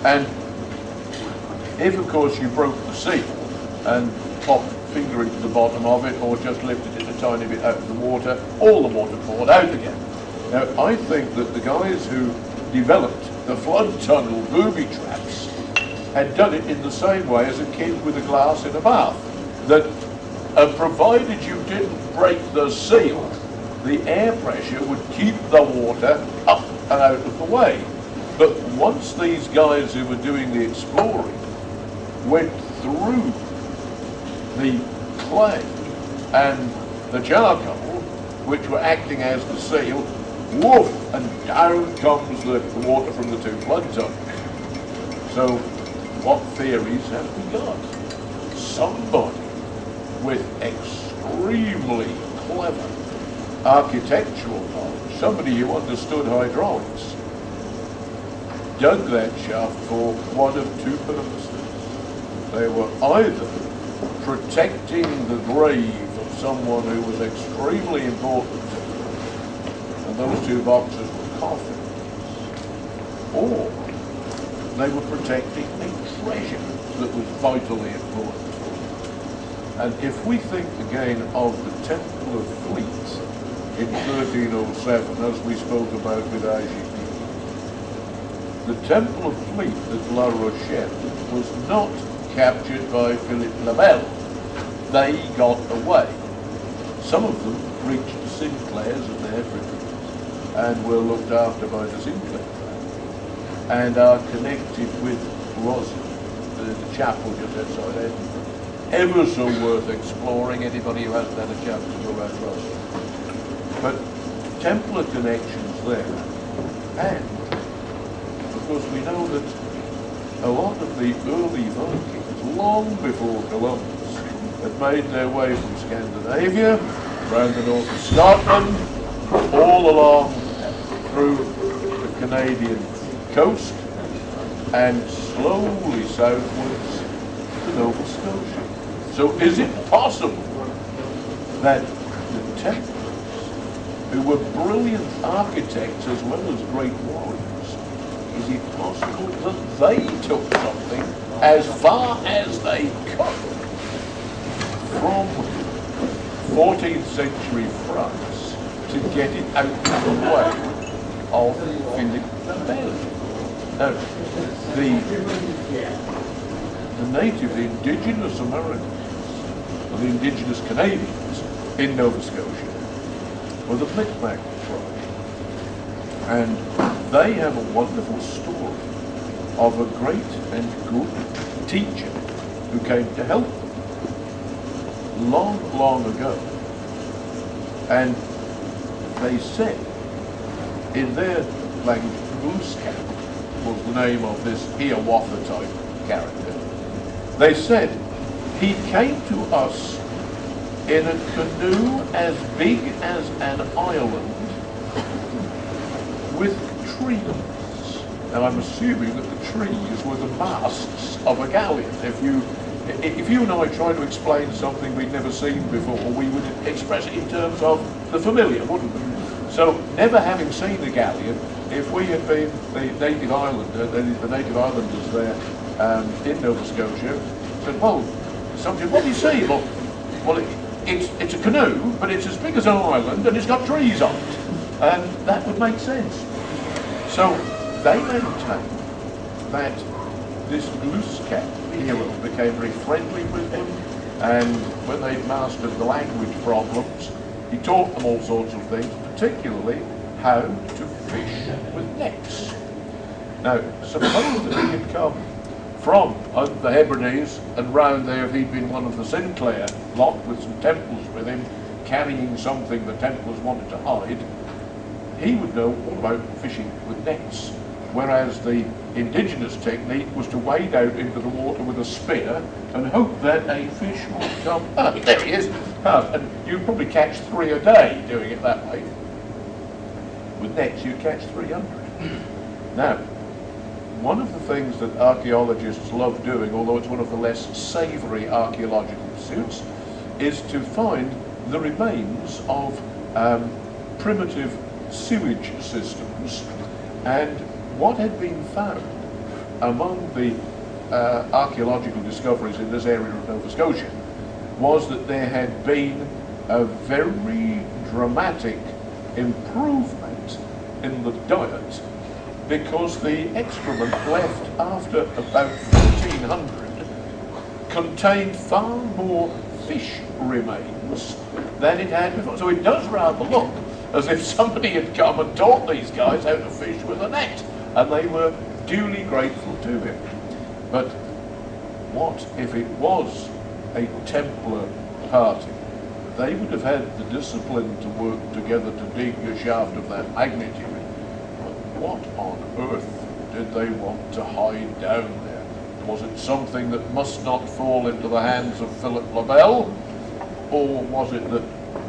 And if, of course, you broke the seal and popped a finger into the bottom of it or just lifted it a tiny bit out of the water, all the water poured out again. Now, I think that the guys who developed the flood tunnel booby traps had done it in the same way as a kid with a glass in a bath. That provided you didn't break the seal, the air pressure would keep the water up and out of the way. But once these guys who were doing the exploring went through the clay and the charcoal, which were acting as the seal, woof, and down comes the water from the two flood tunnels. So what theories have we got? Somebody with extremely clever architectural knowledge, somebody who understood hydraulics, dug that shaft for one of two purposes. They were either protecting the grave of someone who was extremely important to them, and those two boxes were coffins, or they were protecting a treasure that was vitally important. And if we think again of the Temple of Fleet in 1307, as we spoke about with Agib, the Temple of Fleet at La Rochelle was not captured by Philippe le Bel. They got away. Some of them reached the Sinclairs and the Hebrides and were looked after by the Sinclair family and are connected with Roswell, the chapel just outside Edinburgh. Ever so worth exploring, anybody who hasn't had a chance to go around Roswell. But Templar connections there, and of course we know that a lot of the early Vikings, long before Columbus, had made their way from Scandinavia, around the north of Scotland, all along through the Canadian coast, and slowly southwards to Nova Scotia. So is it possible that the Templars, who were brilliant architects as well as great warriors, is it possible that they took something as far as they could from 14th century France to get it out of the way of Philippe le Bel? Now, the native, the indigenous Americans, or the indigenous Canadians in Nova Scotia were the Micmac tribe. And they have a wonderful story of a great and good teacher who came to help them long, long ago. And they said, in their language, Glooskap was the name of this Hiawatha type character. They said, he came to us in a canoe as big as an island with trees. Now I'm assuming that the trees were the masts of a galleon. If you if you and I try to explain something we'd never seen before, we would express it in terms of the familiar, wouldn't we? So, never having seen a galleon, if we had been the native islander, the native islanders there in Nova Scotia, said, well, something, what do you see? Well, it's a canoe, but it's as big as an island and it's got trees on it. And that would make sense. So they maintain that this Gluskap hero became very friendly with him, and when they mastered the language problems, he taught them all sorts of things, particularly how to fish with nets. Now, suppose that he had come from the Hebrides and round there, if he'd been one of the Sinclair lot with some Templars with him, carrying something the Templars wanted to hide, he would know all about fishing with nets. Whereas the indigenous technique was to wade out into the water with a spear and hope that a fish would come. Ah, there he is. And you'd probably catch 3 a day doing it that way. With nets, you'd catch 300. Now, one of the things that archaeologists love doing, although it's one of the less savoury archaeological pursuits, is to find the remains of primitive sewage systems. And what had been found among the archaeological discoveries in this area of Nova Scotia was that there had been a very dramatic improvement in the diet, because the excrement left after about 1400 contained far more fish remains than it had before. So it does rather look as if somebody had come and taught these guys how to fish with a net, and they were duly grateful to him. But what if it was a Templar party? They would have had the discipline to work together to dig a shaft of that magnitude. What on earth did they want to hide down there? Was it something that must not fall into the hands of Philip le Bel? Or was it that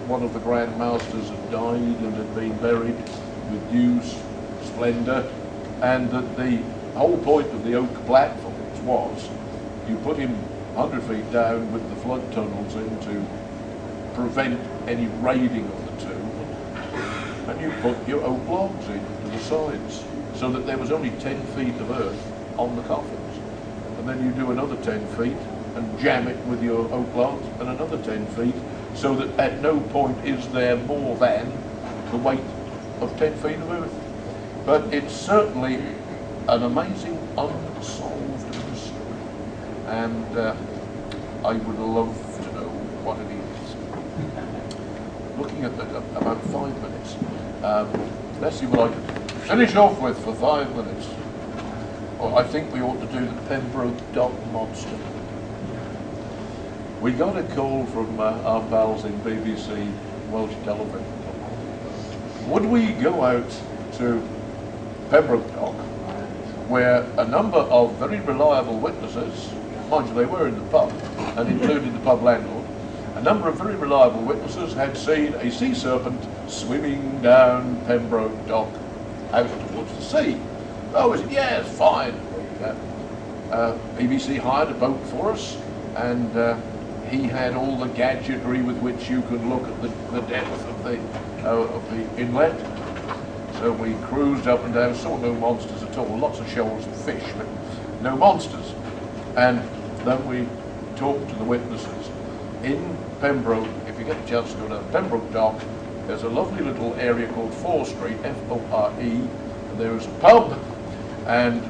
one of the Grand Masters had died and had been buried with due splendour, and that the whole point of the oak platforms was you put him 100 feet down with the flood tunnels in to prevent any raiding of the tomb, and you put your oak logs in to the sides so that there was only 10 feet of earth on the coffins, and then you do another 10 feet and jam it with your oak logs and another 10 feet, so that at no point is there more than the weight of 10 feet of earth. But it's certainly an amazing unsolved mystery, and I would love to know what it is. Looking at about 5 minutes. Let's see what I can finish off with for 5 minutes. Well, I think we ought to do the Pembroke Dock Monster. We got a call from our pals in BBC Welsh Television. Would we go out to Pembroke Dock, where a number of very reliable witnesses, mind you, they were in the pub, and including the pub landlord, a number of very reliable witnesses had seen a sea serpent swimming down Pembroke Dock out towards the sea. Oh, we said, yeah, it's fine. BBC hired a boat for us, and he had all the gadgetry with which you could look at the depth of the inlet. So we cruised up and down, saw no monsters at all, lots of shoals of fish, but no monsters. And then we talked to the witnesses. In Pembroke, if you get a chance to go down Pembroke Dock, there's a lovely little area called Fore Street, F-O-R-E, and there is a pub, and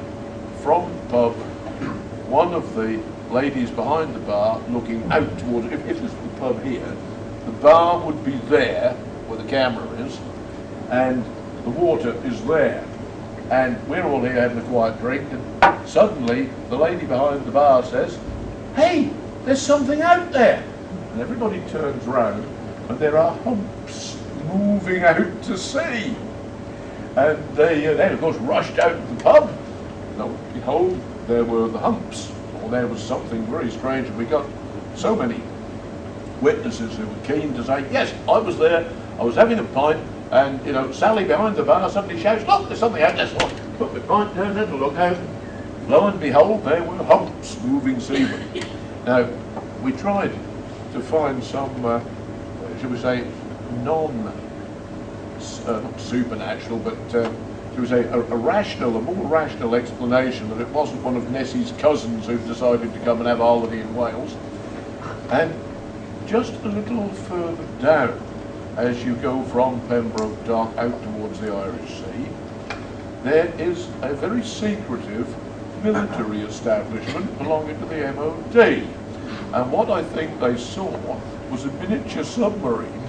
from the pub, one of the ladies behind the bar looking out towards, if this was the pub here, the bar would be there where the camera is, and the water is there. And we're all here having a quiet drink, and suddenly the lady behind the bar says, "Hey, there's something out there." And everybody turns round, and there are humps moving out to sea. And they then, of course, rushed out of the pub. Lo and behold, there were the humps. Or there was something very strange. We got so many witnesses who were keen to say, "Yes, I was there, I was having a pint, and, you know, Sally behind the bar suddenly shouts, 'Look, there's something out there.' So I put my pint down there to look out. Lo and behold, there were humps moving seaward." Now, we tried to find some, shall we say, not supernatural, but shall we say, a more rational explanation that it wasn't one of Nessie's cousins who decided to come and have a holiday in Wales. And just a little further down, as you go from Pembroke Dock out towards the Irish Sea, there is a very secretive military establishment belonging to the MOD. And what I think they saw was a miniature submarine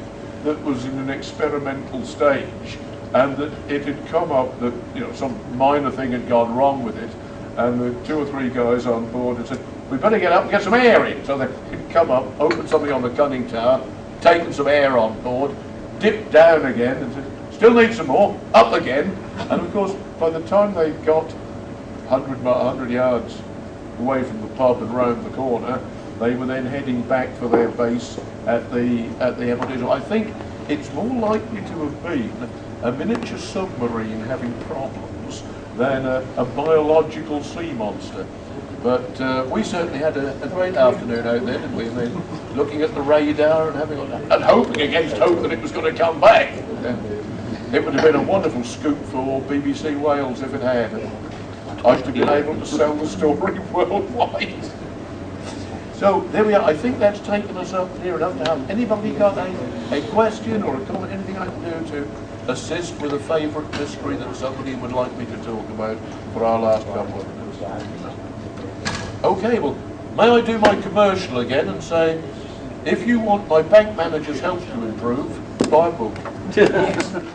that was in an experimental stage, and that it had come up that, you know, some minor thing had gone wrong with it, and the 2 or 3 guys on board had said, we better get up and get some air in. So they could come up, open something on the conning tower, taken some air on board, dipped down again, and said, still need some more, up again. And of course, by the time they got 100 yards away from the pub and round the corner, they were then heading back for their base at the MOD. So I think it's more likely to have been a miniature submarine having problems than a biological sea monster. But we certainly had a great afternoon out there, didn't we? I mean, looking at the radar and hoping against hope that it was going to come back. It would have been a wonderful scoop for BBC Wales if it had. I should have been able to sell the story worldwide. So there we are. I think that's taken us up near enough now. Anybody got a question or a comment, anything I can do to assist with a favourite mystery that somebody would like me to talk about for our last couple of minutes? Okay, well, may I do my commercial again and say, if you want my bank manager's health to improve, buy a book.